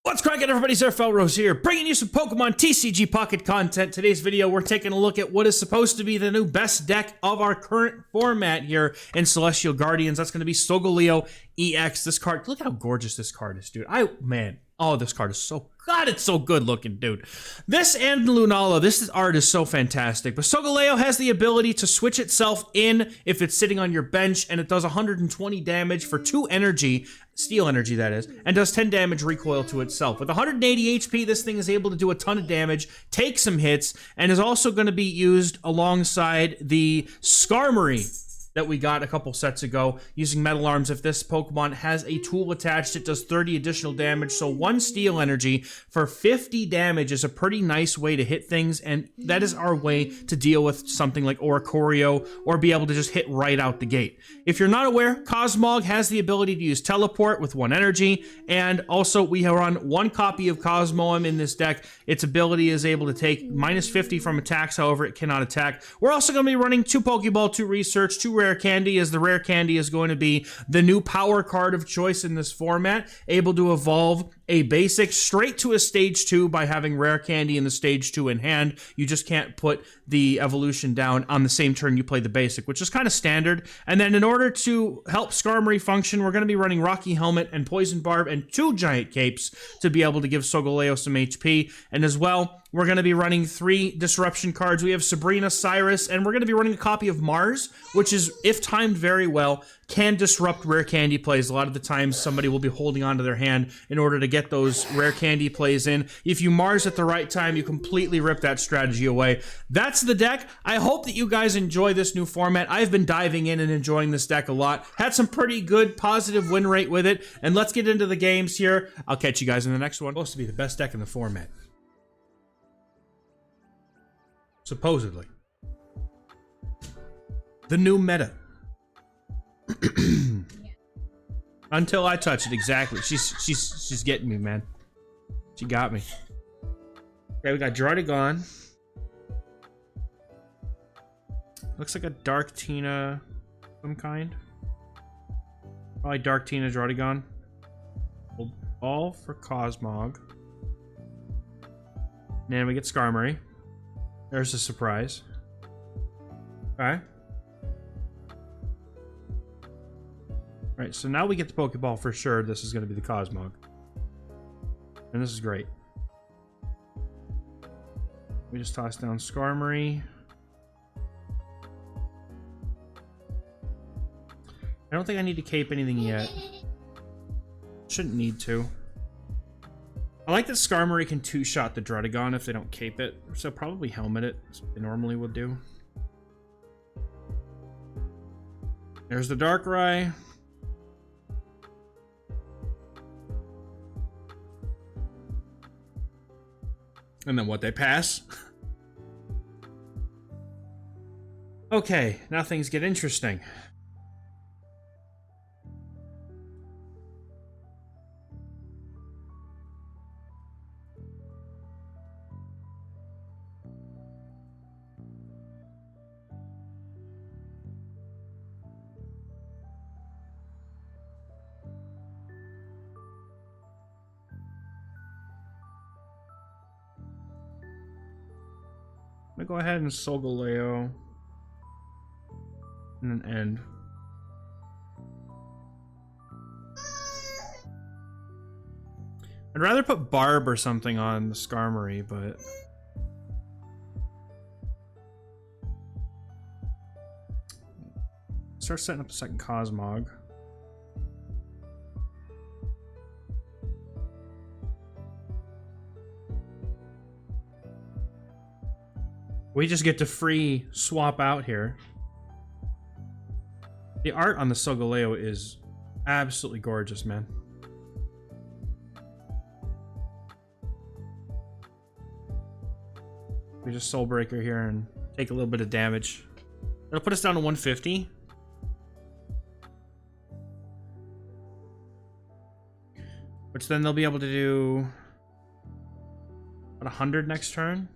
What's cracking, everybody? XehrFelrose here, bringing you some Pokemon TCG Pocket content. Today's video, we're taking a look at what is supposed to be the new best deck of our current format here in Celestial Guardians. That's going to be Solgaleo EX. This card, look how gorgeous this card is, dude. Oh, this card is so, God, it's so good looking, dude. This and Lunala, this art is so fantastic. But Solgaleo has the ability to switch itself in if it's sitting on your bench, and it does 120 damage for 2 energy, steel energy that is, and does 10 damage recoil to itself. With 180 HP, this thing is able to do a ton of damage, take some hits, and is also going to be used alongside the Skarmory that we got a couple sets ago using Metal Arms. If this Pokemon has a tool attached, it does 30 additional damage. So 1 steel energy for 50 damage is a pretty nice way to hit things, and that is our way to deal with something like Oricorio or be able to just hit right out the gate. If you're not aware, Cosmog has the ability to use Teleport with 1 energy, and also we run 1 copy of Cosmoem in this deck. Its ability is able to take minus 50 from attacks, however it cannot attack. We're also going to be running 2 Pokeball, 2 Research, 2 Rare Candy, as the Rare Candy is going to be the new power card of choice in this format, able to evolve a basic straight to a stage 2 by having Rare Candy in the stage 2 in hand. You just can't put the evolution down on the same turn you play the basic, which is kind of standard. And then in order to help Skarmory function, we're going to be running Rocky Helmet and Poison Barb and 2 Giant Capes to be able to give Solgaleo some HP. And as well, we're going to be running 3 Disruption cards. We have Sabrina, Cyrus, and we're going to be running a copy of Mars, which is, if timed very well, can disrupt Rare Candy plays. A lot of the times, somebody will be holding onto their hand in order to get those Rare Candy plays in. If you Mars at the right time, you completely rip that strategy away. That's the deck. I hope that you guys enjoy this new format. I've been diving in and enjoying this deck a lot. Had some pretty good positive win rate with it, and let's get into the games here. I'll catch you guys in the next one. Supposed to be the best deck in the format. Supposedly. The new meta. Until I touch it, exactly. She's getting me, man. She got me. Okay, we got Druddigon. Looks like a Dark Tina, some kind. Probably Dark Tina Druddigon. All for Cosmog. And then we get Skarmory. There's a surprise. Okay. Alright, so now we get the Pokeball for sure. This is going to be the Cosmog. And this is great. We just toss down Skarmory. I don't think I need to cape anything yet. Shouldn't need to. I like that Skarmory can 2-shot the Druddigon if they don't cape it. So probably helmet it, as they normally would do. There's the Darkrai. And then what, they pass? Okay, now things get interesting. I'm gonna go ahead and Solgaleo and then end. I'd rather put Barb or something on the Skarmory, but start setting up a second Cosmog. We just get to free swap out here. The art on the Solgaleo is absolutely gorgeous, man. We just Soul Breaker here and take a little bit of damage. It'll put us down to 150. Which then they'll be able to do about 100 next turn.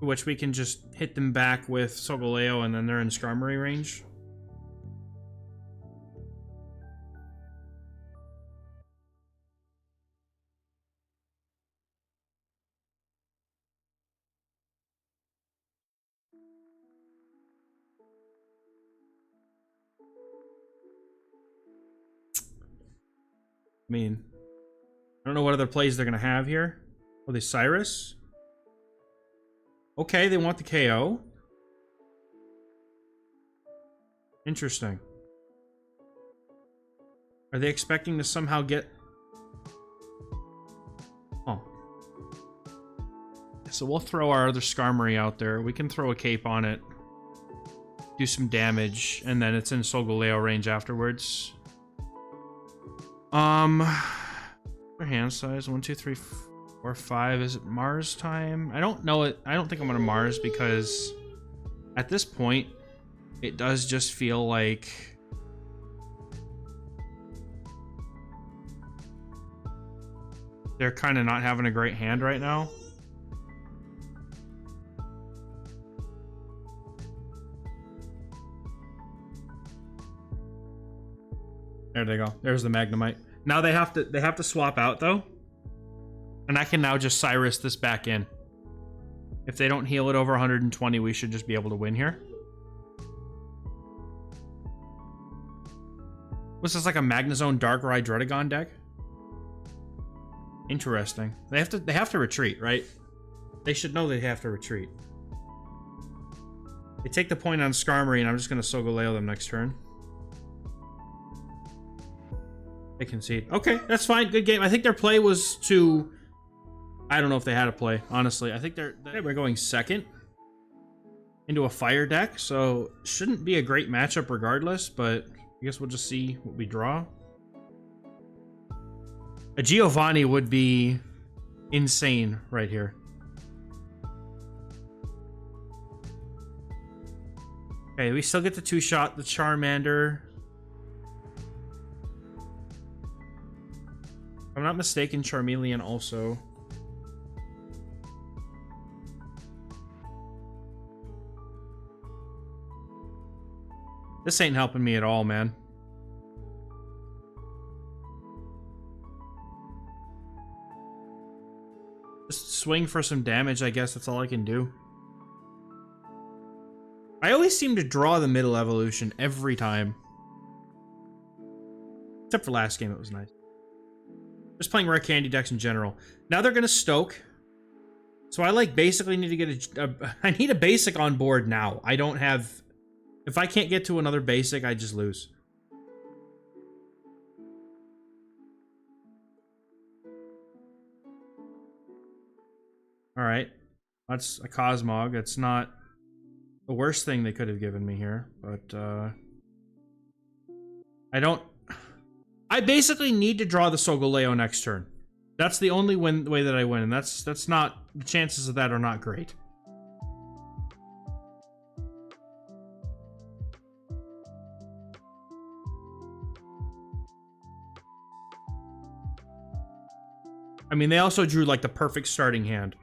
Which we can just hit them back with Solgaleo and then they're in Skarmory range. I mean, I don't know what other plays they're going to have here. Oh, they Cyrus? Okay, they want the KO. Interesting. Are they expecting to somehow get... Oh. So we'll throw our other Skarmory out there. We can throw a cape on it. Do some damage, and then it's in Solgaleo range afterwards. Their hand size, 1, 2, 3, 4, 5. Is it Mars time? I don't know it. I don't think I'm gonna Mars because at this point, it does just feel like they're kind of not having a great hand right now. There they go. There's the Magnemite. Now they have to swap out though. And I can now just Cyrus this back in. If they don't heal it over 120, we should just be able to win here. Was this like a Magnezone Darkrai Druddigon deck? Interesting. They have to retreat, right? They should know they have to retreat. They take the point on Skarmory, and I'm just gonna Solgaleo them next turn. They concede. Okay, that's fine. Good game. I think their play was to... I don't know if they had a play, honestly. I think we're going second into a fire deck, so shouldn't be a great matchup regardless, but I guess we'll just see what we draw. A Giovanni would be insane right here. Okay, we still get the two-shot, the Charmander. If I'm not mistaken, Charmeleon also. This ain't helping me at all, man. Just swing for some damage, I guess. That's all I can do. I always seem to draw the middle evolution every time. Except for last game, it was nice. Just playing rare candy decks in general. Now they're going to Stoke. So I like basically need to get I need a basic on board now. I don't have... If I can't get to another basic, I just lose. Alright. That's a Cosmog. It's not the worst thing they could have given me here, but I don't... I basically need to draw the Solgaleo next turn. That's the only way that I win, and that's not... The chances of that are not great. I mean, they also drew, like, the perfect starting hand.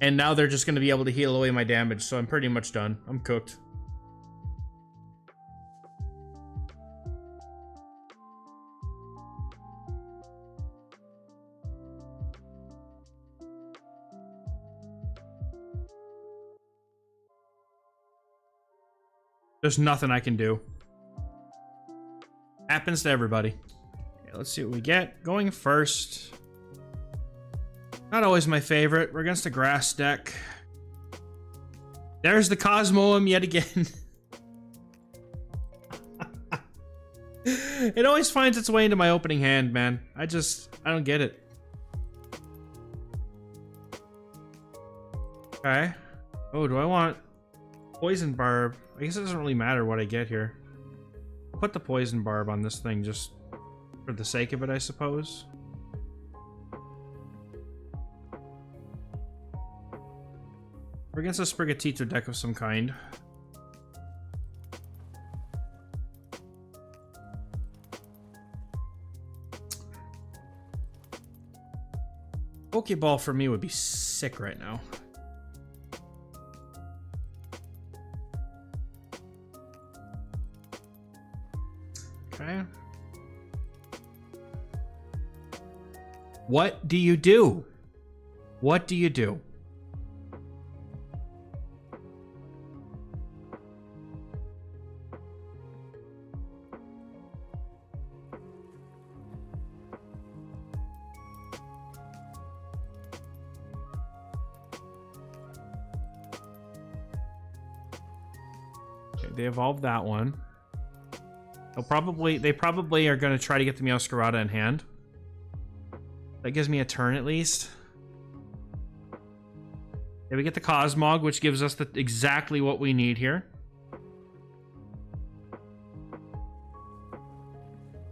And now they're just going to be able to heal away my damage, so I'm pretty much done. I'm cooked. There's nothing I can do. Happens to everybody. Okay, let's see what we get. Going first... Not always my favorite. We're against a grass deck. There's the Cosmoem yet again. It always finds its way into my opening hand, man. I don't get it. Okay. Oh, do I want Poison Barb? I guess it doesn't really matter what I get here. I'll put the Poison Barb on this thing just for the sake of it, I suppose. We're against a Sprigatito deck of some kind. Pokeball for me would be sick right now. Okay. What do you do? What do you do? they evolved that one. They probably are going to try to get the Meowscarada in hand. That gives me a turn at least. Yeah, we get the Cosmog, which gives us exactly what we need here.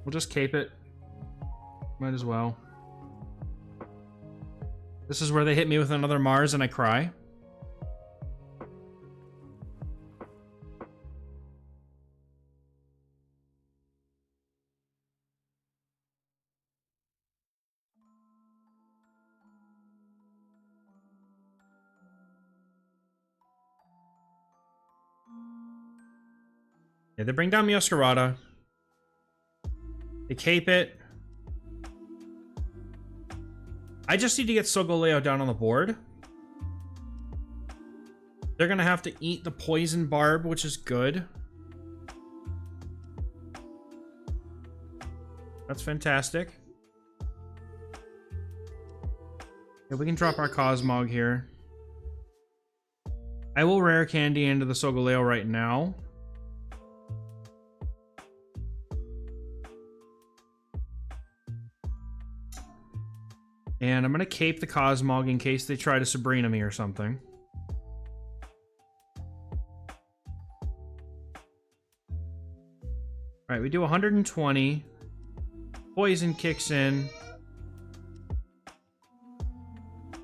We'll just cape it. Might as well. This is where they hit me with another Mars and I cry. Yeah, they bring down Meowscarada. They cape it. I just need to get Solgaleo down on the board. They're gonna have to eat the Poison Barb, which is good. That's fantastic. Yeah, we can drop our Cosmog here. I will Rare Candy into the Solgaleo right now. And I'm going to cape the Cosmog in case they try to Sabrina me or something. Alright, we do 120. Poison kicks in.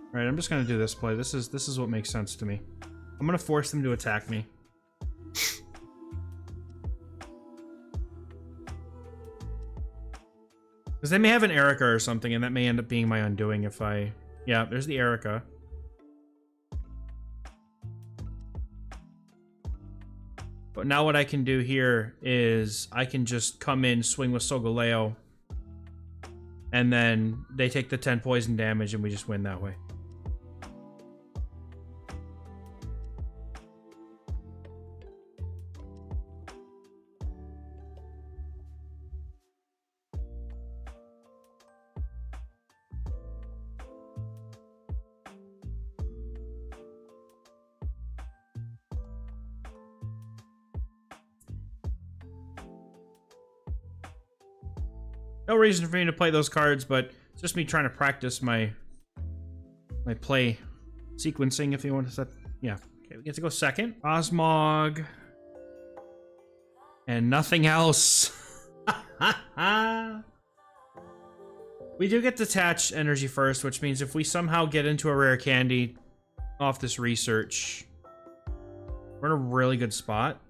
Alright, I'm just going to do this play. This is what makes sense to me. I'm going to force them to attack me. Because they may have an Erica or something, and that may end up being my undoing if I... Yeah, there's the Erica. But now what I can do here is I can just come in, swing with Solgaleo, and then they take the 10 poison damage and we just win that way. No reason for me to play those cards, but it's just me trying to practice my play sequencing, if you want to set... Yeah. Okay, we get to go second. Cosmog. And nothing else. We do get detached energy first, which means if we somehow get into a rare candy off this research, we're in a really good spot.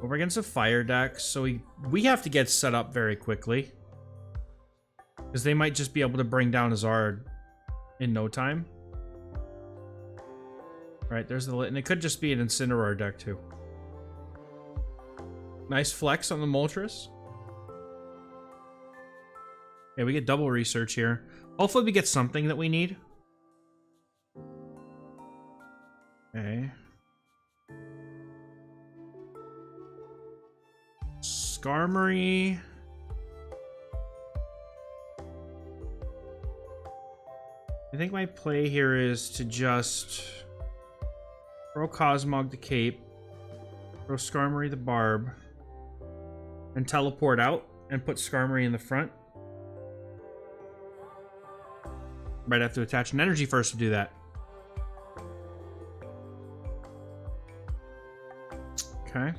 We're against a fire deck, so we have to get set up very quickly. Because they might just be able to bring down a Zard in no time. Right, there's the lit, and it could just be an Incineroar deck too. Nice flex on the Moltres. Yeah, we get double research here. Hopefully we get something that we need. Okay. Skarmory. I think my play here is to just throw Cosmog the cape, throw Skarmory the barb, and teleport out and put Skarmory in the front. Might have to attach an energy first to do that. Okay.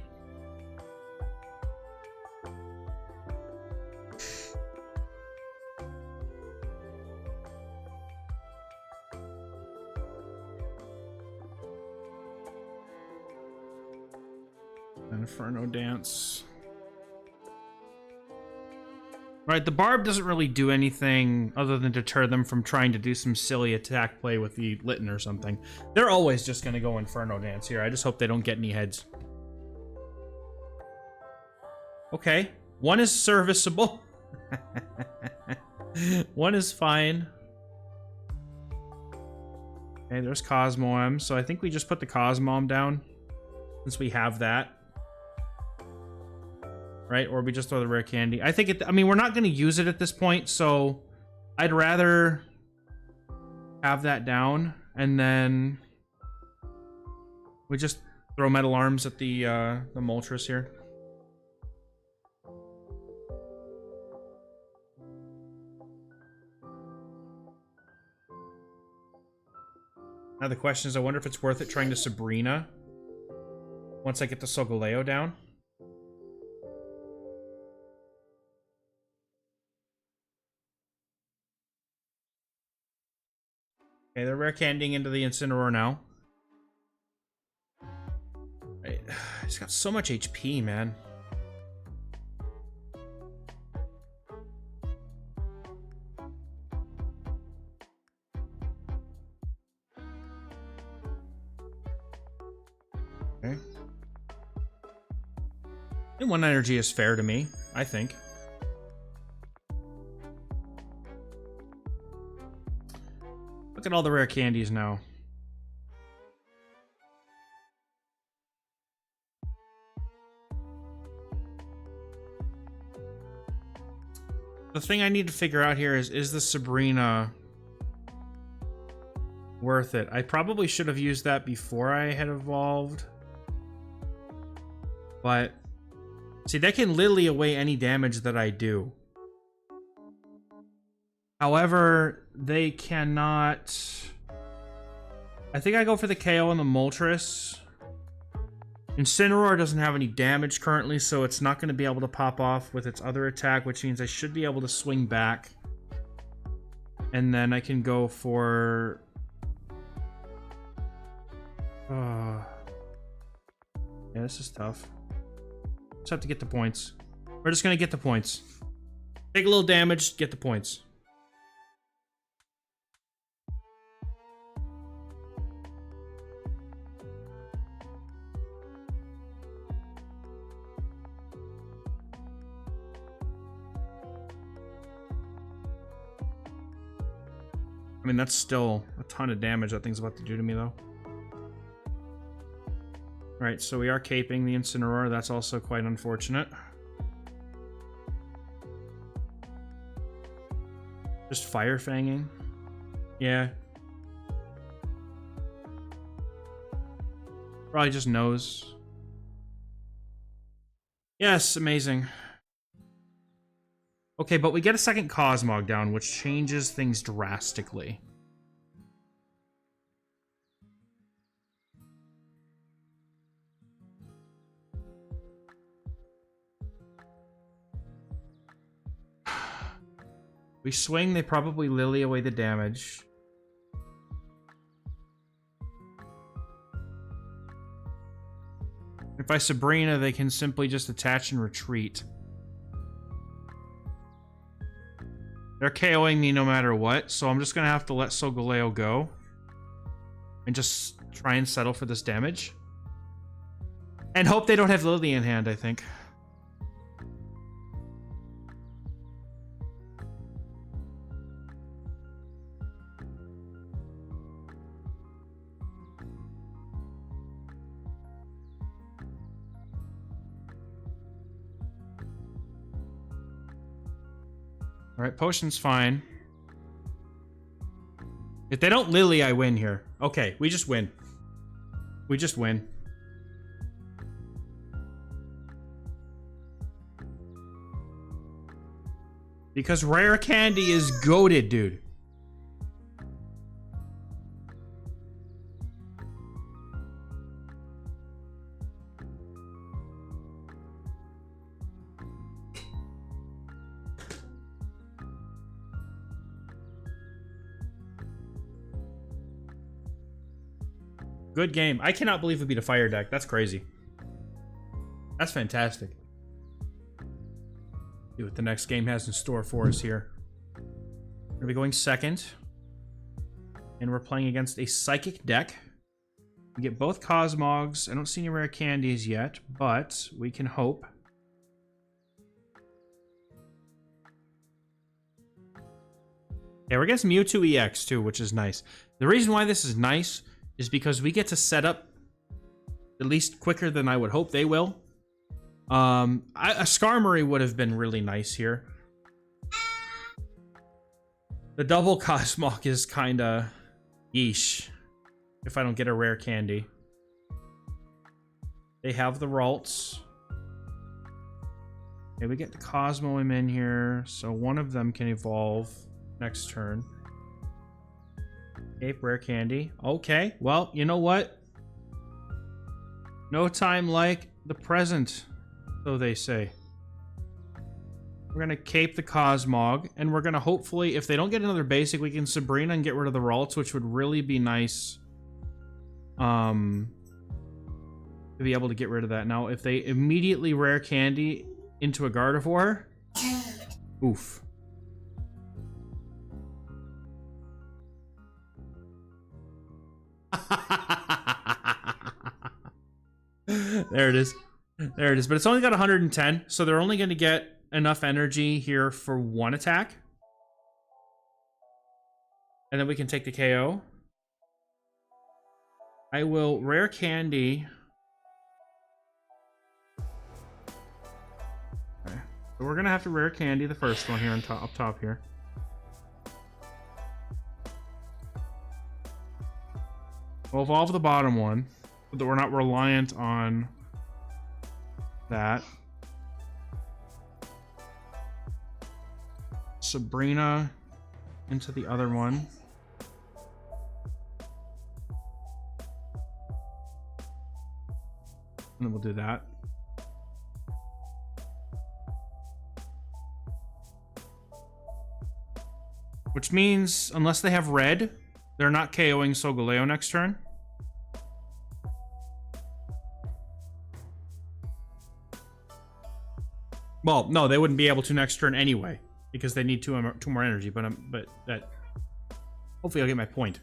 Inferno Dance. Right, the Barb doesn't really do anything other than deter them from trying to do some silly attack play with the Litten or something. They're always just going to go Inferno Dance here. I just hope they don't get any heads. Okay, one is serviceable. One is fine. Okay, there's Cosmoem, so I think we just put the Cosmoem down since we have that. Right, or we just throw the rare candy. I think I mean, we're not going to use it at this point, so I'd rather have that down, and then we just Throw Metal Arms at the Moltres here. Now the question is, I wonder if it's worth it trying to Sabrina once I get the Solgaleo down. Okay, they're rare candying into the Incineroar now. Right. He's got so much HP, man. Okay. And 1 energy is fair to me, I think. Look at all the rare candies now. The thing I need to figure out here is the Sabrina worth it? I probably should have used that before I had evolved. But, see, that can literally away any damage that I do. However, they cannot... I think I go for the KO on the Moltres. Incineroar doesn't have any damage currently, so it's not going to be able to pop off with its other attack, which means I should be able to swing back. And then I can go for... yeah, this is tough. Just have to get the points. We're just going to get the points. Take a little damage, get the points. I mean, that's still a ton of damage that thing's about to do to me, though. Alright, so we are caping the Incineroar. That's also quite unfortunate. Just Fire Fanging. Yeah. Probably just knows. Yes, amazing. Okay, but we get a second Cosmog down, which changes things drastically. We swing, they probably lily away the damage. If I Sabrina, they can simply just attach and retreat. They're KOing me no matter what, so I'm just gonna have to let Solgaleo go. And just try and settle for this damage. And hope they don't have Lily in hand, I think. Alright, potion's fine. If they don't Lily, I win here. Okay, we just win. We just win. Because rare candy is goated, dude. Good game. I cannot believe we beat a fire deck. That's crazy. That's fantastic. See what the next game has in store for us here. We're gonna be going second. And we're playing against a Psychic deck. We get both Cosmogs. I don't see any rare candies yet, but we can hope. Yeah, we're against Mewtwo EX too, which is nice. The reason why this is nice is because we get to set up at least quicker than I would hope they will. A Skarmory would have been really nice here. The double Cosmog is kinda yeesh if I don't get a rare candy. They have the Ralts. Okay, we get the Cosmo in here, so one of them can evolve next turn. Okay, rare candy. Okay, well, you know what? No time like the present, so they say. We're going to cape the Cosmog, and we're going to hopefully, if they don't get another basic, we can Sabrina and get rid of the Ralts, which would really be nice. To be able to get rid of that. Now, if they immediately rare candy into a Gardevoir, oof. There it is. There it is. But it's only got 110, so they're only going to get enough energy here for one attack. And then we can take the KO. I will rare candy. Okay. So we're going to have to rare candy the first one here on top, up top here. We'll evolve the bottom one, so that we're not reliant on that. Sabrina into the other one. And then we'll do that. Which means, unless they have red, they're not KOing Solgaleo next turn. Well, no, they wouldn't be able to next turn anyway, because they need two more energy. But that hopefully I'll get my point.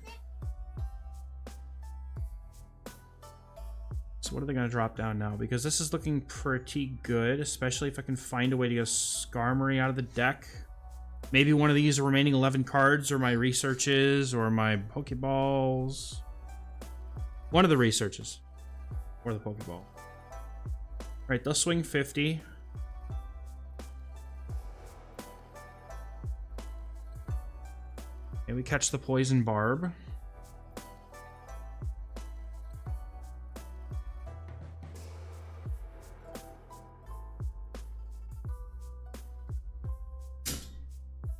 So what are they going to drop down now? Because this is looking pretty good, especially if I can find a way to get a Skarmory out of the deck. Maybe one of these remaining 11 cards, or my researches, or my Pokeballs. One of the researches, or the Pokeball. Right, they'll swing 50. And we catch the Poison Barb.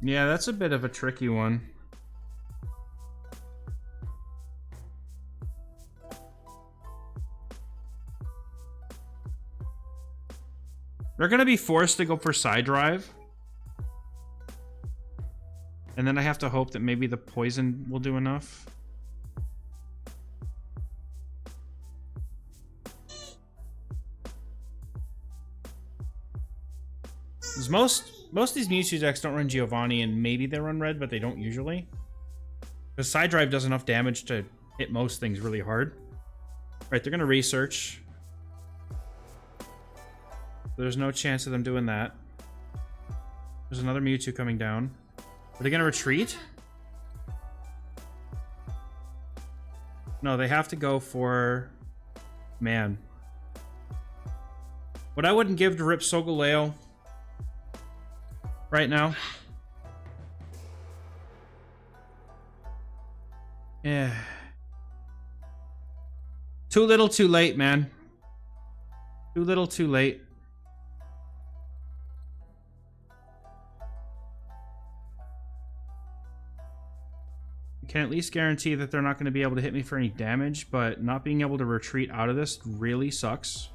Yeah, that's a bit of a tricky one. They're going to be forced to go for Side Drive. And then I have to hope that maybe the poison will do enough. Because most of these Mewtwo decks don't run Giovanni, and maybe they run red, but they don't usually. Because Side Drive does enough damage to hit most things really hard. Right, they're going to research. There's no chance of them doing that. There's another Mewtwo coming down. Are they going to retreat? No, they have to go for... Man. What I wouldn't give to rip Solgaleo right now. Yeah. Too little, too late, man. Too little, too late. Can at least guarantee that they're not going to be able to hit me for any damage, but not being able to retreat out of this really sucks.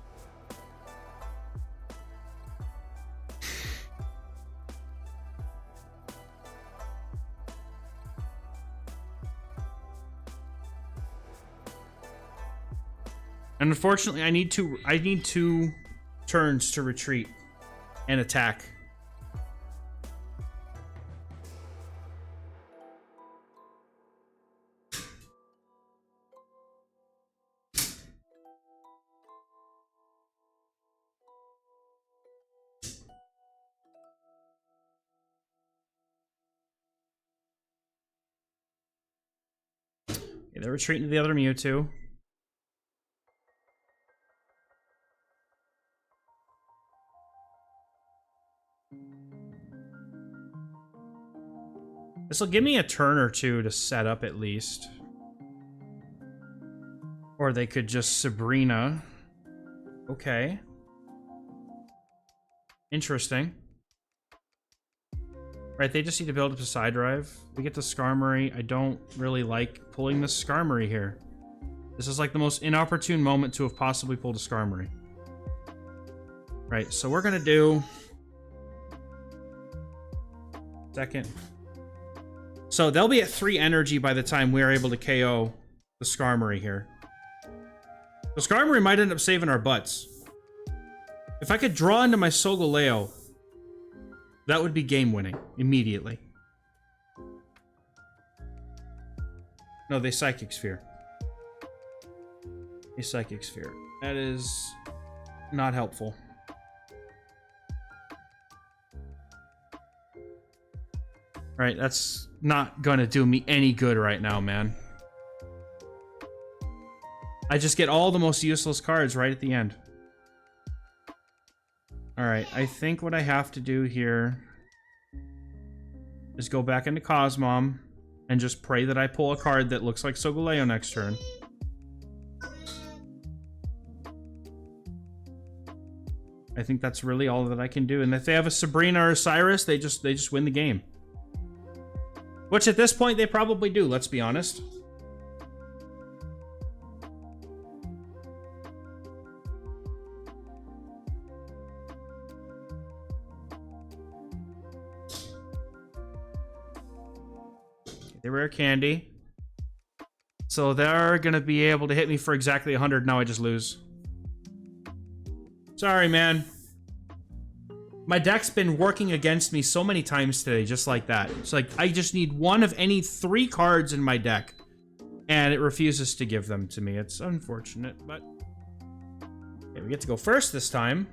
And unfortunately, I need two turns to retreat and attack. Okay, they're retreating to the other Mewtwo. This will give me a turn or two to set up at least. Or they could just Sabrina. Okay. Interesting. Right, they just need to build up a side drive. We get the Skarmory. I don't really like pulling the Skarmory here. This is like the most inopportune moment to have possibly pulled a Skarmory. Right, so we're gonna do... Second. So they'll be at 3 energy by the time we're able to KO the Skarmory here. The Skarmory might end up saving our butts. If I could draw into my Solgaleo, that would be game winning immediately. No, they Psychic Sphere. A Psychic Sphere. That is not helpful. Right, that's not gonna do me any good right now, man. I just get all the most useless cards right at the end. Alright, I think what I have to do here is go back into Cosmom and just pray that I pull a card that looks like Solgaleo next turn. I think that's really all that I can do. And if they have a Sabrina or a Cyrus, they just win the game. Which at this point they probably do, let's be honest. They rare candy. So they're gonna be able to hit me for exactly 100, now I just lose. Sorry, man. My deck's been working against me so many times today, just like that. It's like, I just need one of any 3 cards in my deck, and it refuses to give them to me. It's unfortunate, but... Okay, we get to go first this time.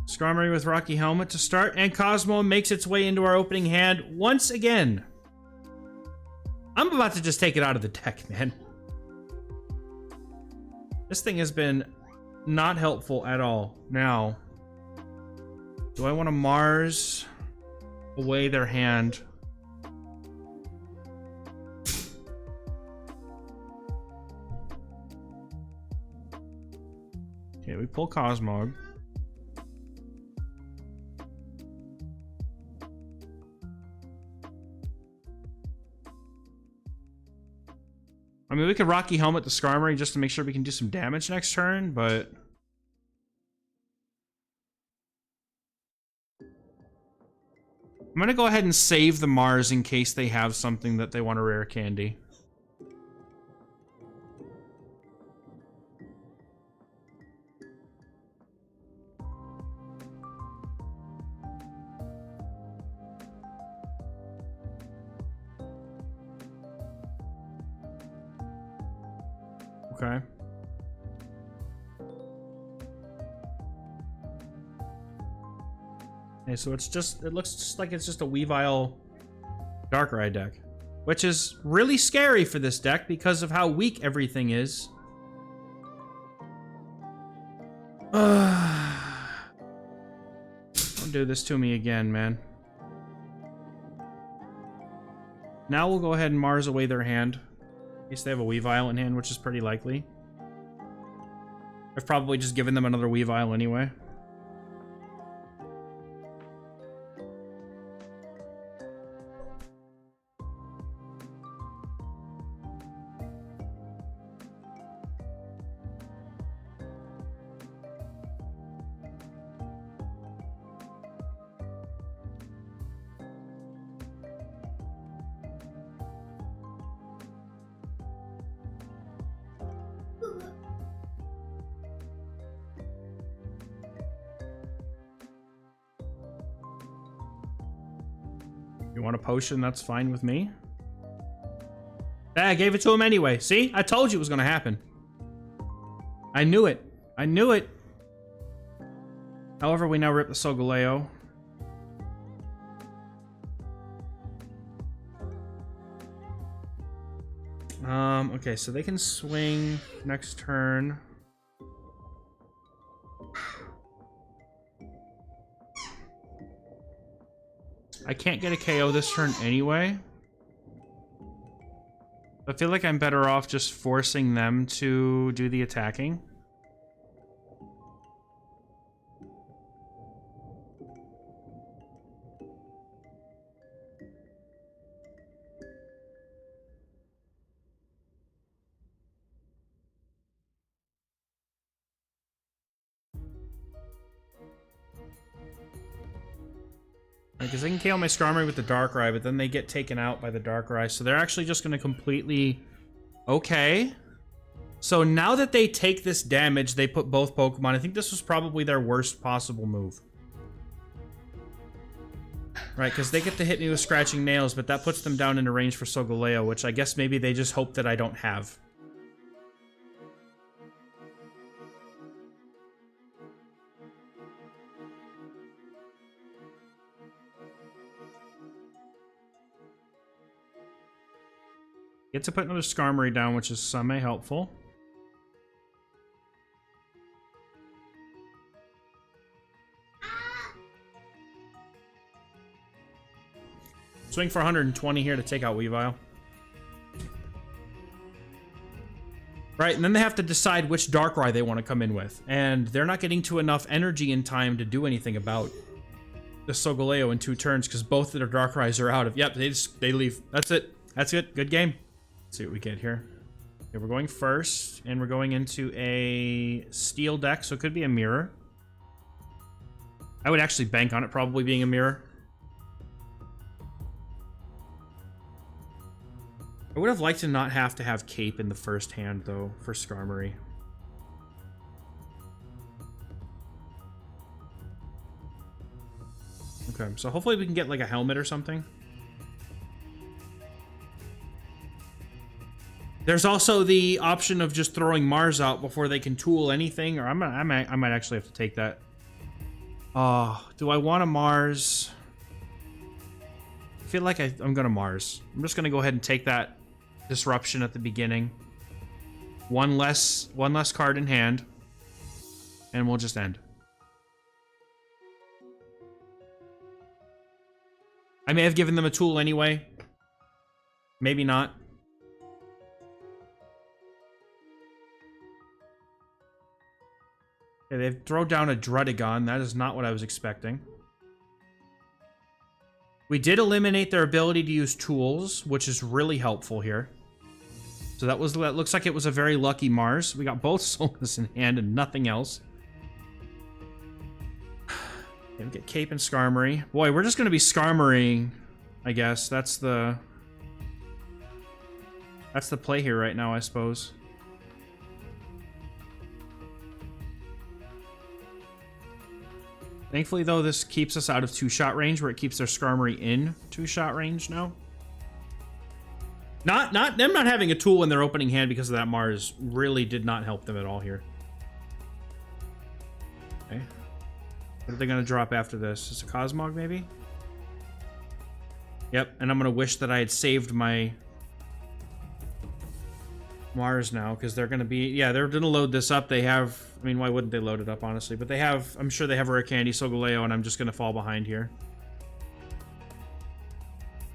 Skarmory with Rocky Helmet to start, and Cosmo makes its way into our opening hand once again. I'm about to just take it out of the deck, man. This thing has been not helpful at all. Now, do I want to Mars away their hand? Okay, we pull Cosmog. I mean, we could Rocky Helmet the Skarmory just to make sure we can do some damage next turn, but... I'm gonna go ahead and save the Mars in case they have something that they want to rare candy. Okay. Okay, so it's just, it looks just like it's just a Weavile Darkrai deck. Which is really scary for this deck because of how weak everything is. Don't do this to me again, man. Now we'll go ahead and Mars away their hand. In case they have a Weavile in hand, which is pretty likely. I've probably just given them another Weavile anyway. You want a potion? That's fine with me. I gave it to him anyway. See? I told you it was going to happen. I knew it. I knew it. However, we now rip the Solgaleo. Okay, so they can swing next turn. I can't get a KO this turn anyway. I feel like I'm better off just forcing them to do the attacking. Because they can KO my Skarmory with the Darkrai, but then they get taken out by the Darkrai. So they're actually just going to completely... Okay. So now that they take this damage, they put both Pokemon. I think this was probably their worst possible move. Right, because they get to hit me with Scratching Nails, but that puts them down into range for Solgaleo, which I guess maybe they just hope that I don't have. Get to put another Skarmory down, which is semi-helpful. Swing for 120 here to take out Weavile. Right, and then they have to decide which Darkrai they want to come in with. And they're not getting to enough energy in time to do anything about the Solgaleo in 2 turns, because both of their Darkrai's are out of... Yep, they leave. That's it. That's it. Good game. Let's see what we get here. Okay, we're going first, and we're going into a steel deck, so it could be a mirror. I would actually bank on it probably being a mirror. I would have liked to not have to have Cape in the first hand, though, for Skarmory. Okay, so hopefully we can get, like, a helmet or something. There's also the option of just throwing Mars out before they can tool anything, or I might actually have to take that. Oh, do I want a Mars? I feel like I'm gonna Mars. I'm just gonna go ahead and take that disruption at the beginning. One less card in hand, and we'll just end. I may have given them a tool anyway. Maybe not. Okay, they throw down a Druddigon. That is not what I was expecting. We did eliminate their ability to use tools, which is really helpful here. So that looks like it was a very lucky Mars. We got both Souls in hand and nothing else. Okay, we get Cape and Skarmory. Boy, we're just going to be Skarmorying, I guess. That's the play here right now, I suppose. Thankfully, though, this keeps us out of 2-shot range, where it keeps their Skarmory in 2-shot range now. Them not having a tool in their opening hand because of that Mars really did not help them at all here. Okay. What are they going to drop after this? Is it a Cosmog, maybe? Yep, and I'm going to wish that I had saved my Mars now, because they're going to be... Yeah, they're going to load this up. They have... I mean, why wouldn't they load it up, honestly? But they have... I'm sure they have a Rare Candy, Solgaleo, and I'm just going to fall behind here.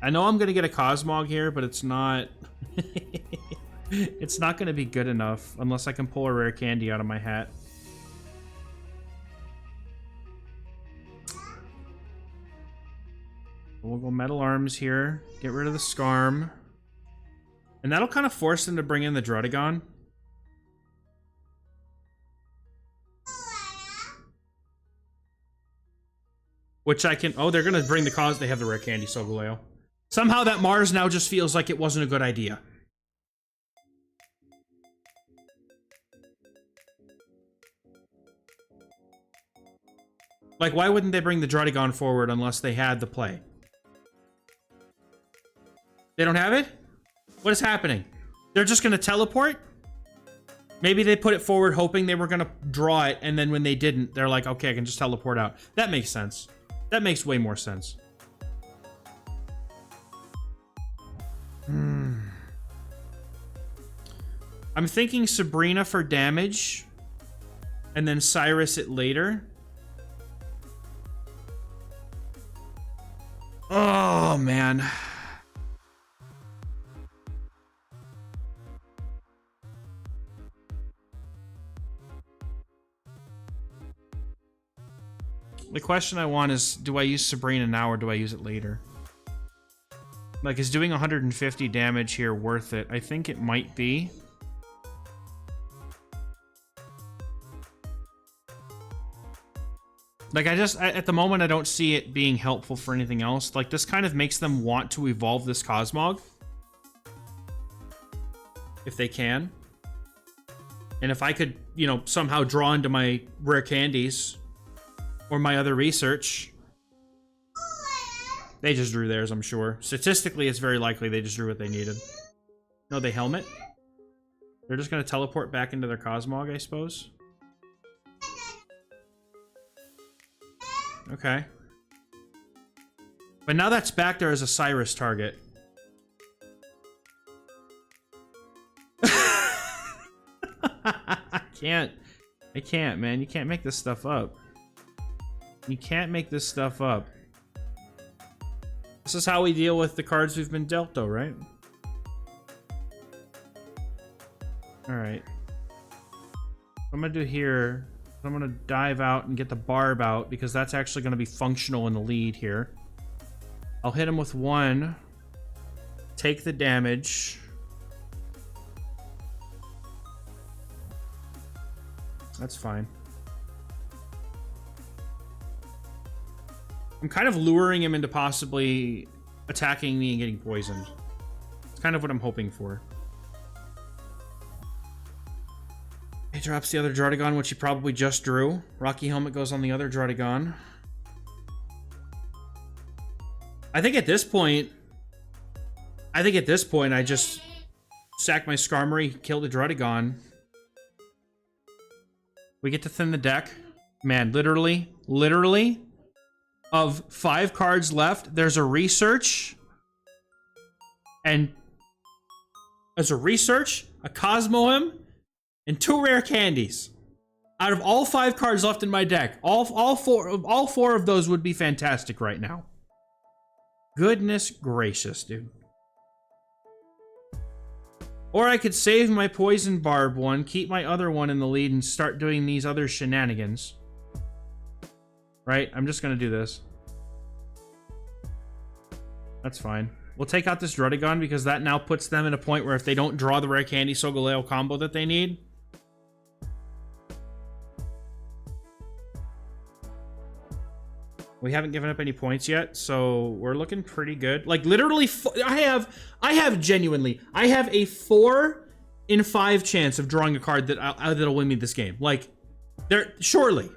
I know I'm going to get a Cosmog here, but it's not... It's not going to be good enough unless I can pull a Rare Candy out of my hat. We'll go Metal Arms here. Get rid of the Skarm. And that'll kind of force them to bring in the Druddigon. Which I can... Oh, they're going to bring the cause. They have the Rare Candy, Solgaleo. Somehow that Mars now just feels like it wasn't a good idea. Like, why wouldn't they bring the Druddigon forward unless they had the play? They don't have it? What is happening? They're just going to teleport? Maybe they put it forward hoping they were going to draw it, and then when they didn't, they're like, okay, I can just teleport out. That makes sense. That makes way more sense. I'm thinking Sabrina for damage, and then Cyrus it later. Oh, man. The question I want is, do I use Sabrina now or do I use it later? Like, is doing 150 damage here worth it? I think it might be. Like, at the moment, I don't see it being helpful for anything else. Like, this kind of makes them want to evolve this Cosmog. If they can. And if I could, you know, somehow draw into my rare candies or my other research. They just drew theirs, I'm sure. Statistically, it's very likely they just drew what they needed. No, they helmet? They're just going to teleport back into their Cosmog, I suppose. Okay. But now that's back there as a Cyrus target. I can't, man. You can't make this stuff up. You can't make this stuff up. This is how we deal with the cards we've been dealt, though, right? Alright. What I'm gonna do here, I'm gonna dive out and get the barb out, because that's actually gonna be functional in the lead here. I'll hit him with one. Take the damage. That's fine. I'm kind of luring him into possibly attacking me and getting poisoned. It's kind of what I'm hoping for. He drops the other Druddigon, which he probably just drew. Rocky Helmet goes on the other Druddigon. I think at this point, I just sack my Skarmory, kill the Druddigon. We get to thin the deck. Man, literally, of 5 cards left, there's a research. And there's a research, a Cosmoem, and 2 rare candies. Out of all 5 cards left in my deck, all four of those would be fantastic right now. Goodness gracious, dude. Or I could save my Poison Barb one, keep my other one in the lead, and start doing these other shenanigans. Right? I'm just gonna do this. That's fine. We'll take out this Druddigon, because that now puts them in a point where if they don't draw the Rare Candy Solgaleo combo that they need... We haven't given up any points yet, so we're looking pretty good. Like, literally, I have genuinely, I have a 4 in 5 chance of drawing a card that'll win me this game. Like, surely,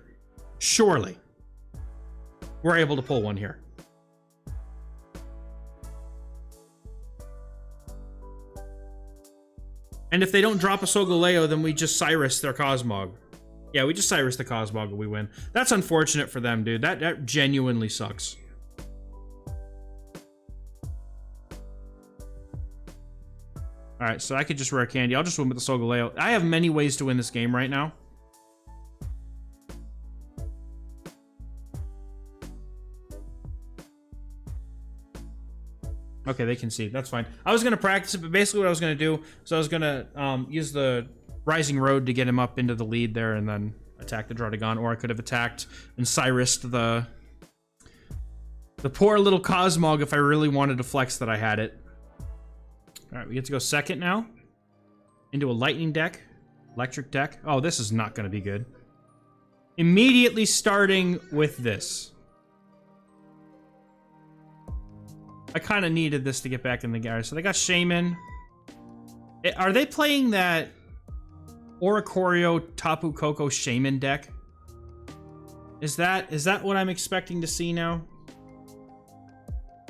we're able to pull one here. And if they don't drop a Solgaleo, then we just Cyrus their Cosmog. Yeah, we just Cyrus the Cosmog and we win. That's unfortunate for them, dude. That genuinely sucks. Alright, so I could just Rare Candy. I'll just win with the Solgaleo. I have many ways to win this game right now. Okay, they concede. That's fine. I was going to practice it, but basically what I was going to do is I was going to use the Rising Road to get him up into the lead there and then attack the Druddigon, or I could have attacked and Cyrus'd the poor little Cosmog if I really wanted to flex that I had it. Alright, we get to go second now. Into a lightning deck. Electric deck. Oh, this is not going to be good. Immediately starting with this. I kind of needed this to get back in the game. So they got Shaman. Are they playing that Oricorio Tapu Koko Shaman deck? Is that what I'm expecting to see now?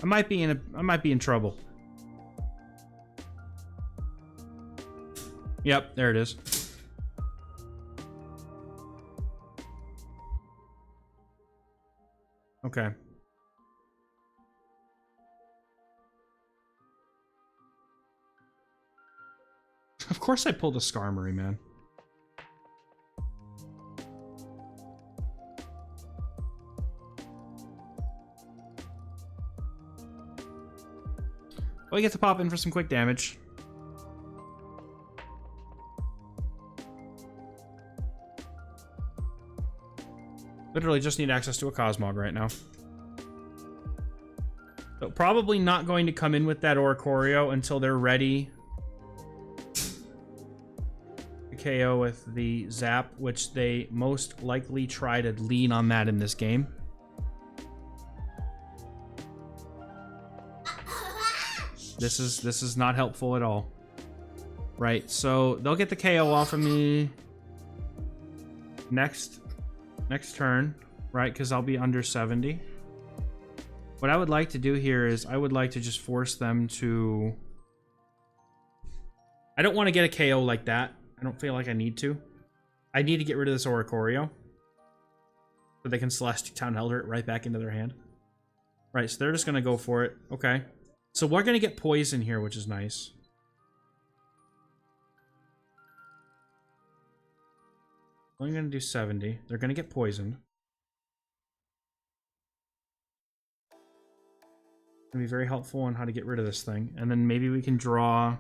I might be in trouble. Yep, there it is. Okay. Of course I pulled a Skarmory, man. Well, we get to pop in for some quick damage. Literally just need access to a Cosmog right now. So probably not going to come in with that Oricorio until they're ready to KO with the Zap, which they most likely try to lean on that in this game. This is not helpful at all. Right, so they'll get the KO off of me next turn, right? Because I'll be under 70. What I would like to do here is I would like to just force them to... I don't want to get a KO like that. I don't feel like I need to. I need to get rid of this Oricorio so they can Celestial Town Elder it right back into their hand. Right, so they're just going to go for it. Okay. So we're going to get poison here, which is nice. I'm going to do 70. They're going to get poisoned. It's going to be very helpful on how to get rid of this thing. And then maybe we can draw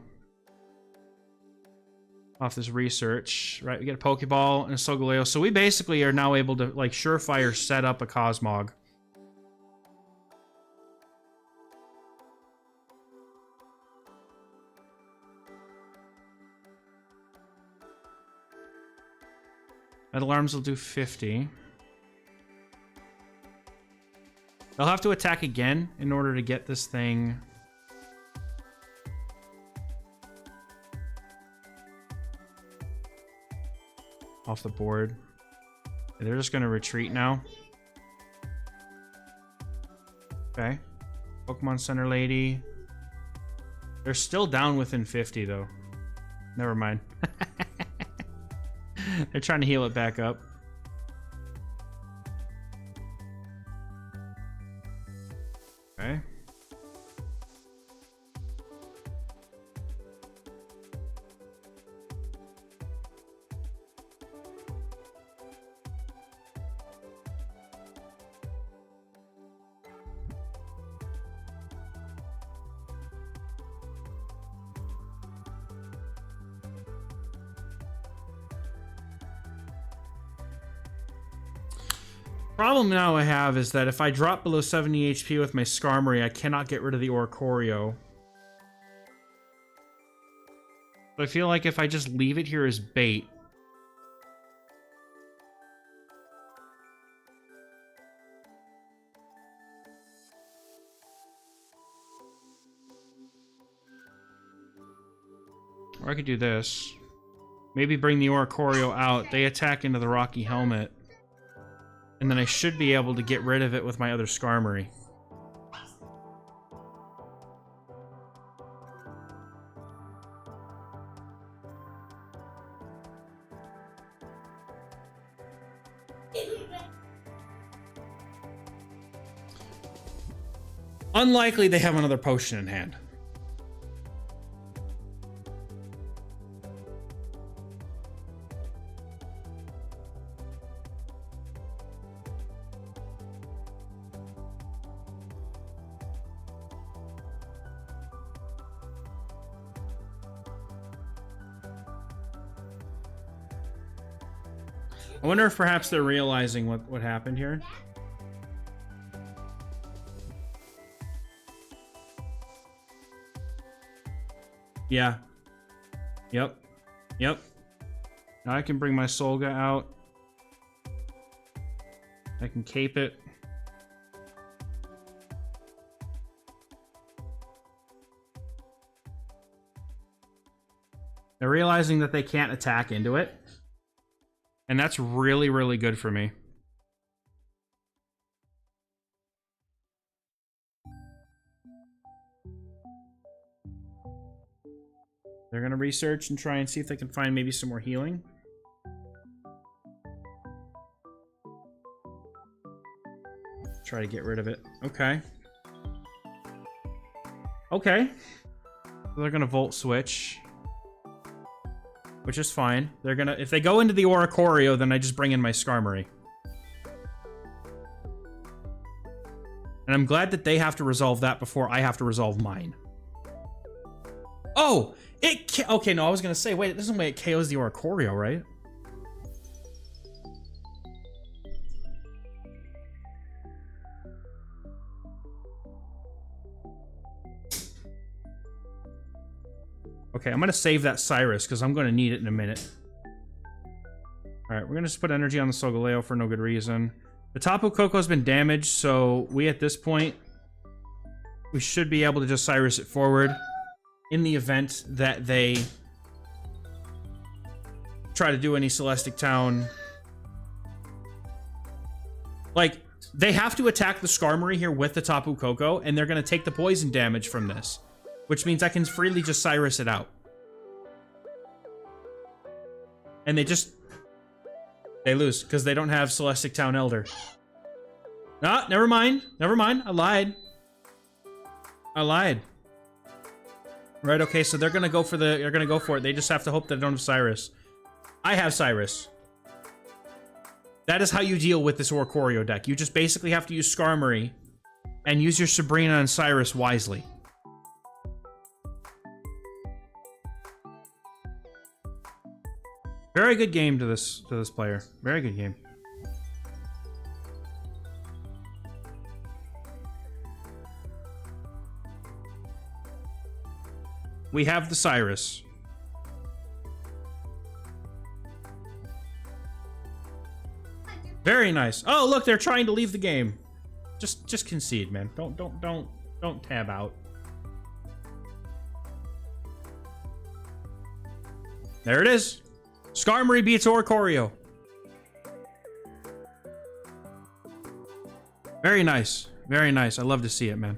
off this research. Right, we get a Pokeball and a Solgaleo. So we basically are now able to, like, surefire set up a Cosmog. Metal Arms will do 50. They'll have to attack again in order to get this thing off the board. And they're just going to retreat now. Okay. Pokemon Center Lady. They're still down within 50, though. Never mind. They're trying to heal it back up. Okay. Problem now I have is that if I drop below 70 HP with my Skarmory, I cannot get rid of the Oricorio. But I feel like if I just leave it here as bait... Or I could do this. Maybe bring the Oricorio out. They attack into the Rocky Helmet. And then I should be able to get rid of it with my other Skarmory. Unlikely they have another potion in hand. I wonder if perhaps they're realizing what happened here. Yeah. Yep. Yep. Now I can bring my Solga out. I can cape it. They're realizing that they can't attack into it. And that's really, really good for me. They're going to research and try and see if they can find maybe some more healing. Try to get rid of it. Okay. Okay. They're going to Volt Switch. Which is fine. They're gonna... If they go into the Oricorio, then I just bring in my Skarmory. And I'm glad that they have to resolve that before I have to resolve mine. Oh! Okay, no, I was gonna say, wait, this is the way it KOs the Oricorio, right? Okay, I'm going to save that Cyrus because I'm going to need it in a minute. Alright, we're going to just put energy on the Solgaleo for no good reason. The Tapu Koko has been damaged, so we, at this point, we should be able to just Cyrus it forward in the event that they try to do any Celestic Town. Like, they have to attack the Skarmory here with the Tapu Koko, and they're going to take the poison damage from this, which means I can freely just Cyrus it out. And they lose, because they don't have Celestic Town Elder. Ah, never mind. Never mind. I lied. I lied. Right, okay, so they're gonna go for it. They just have to hope that they don't have Cyrus. I have Cyrus. That is how you deal with this Oricorio deck. You just basically have to use Skarmory and use your Sabrina and Cyrus wisely. Very good game to this player. Very good game. We have the Cyrus. Very nice. Oh, look, they're trying to leave the game. Just concede, man. Don't tab out. There it is. Skarmory beats Oricorio. Very nice. Very nice. I love to see it, man.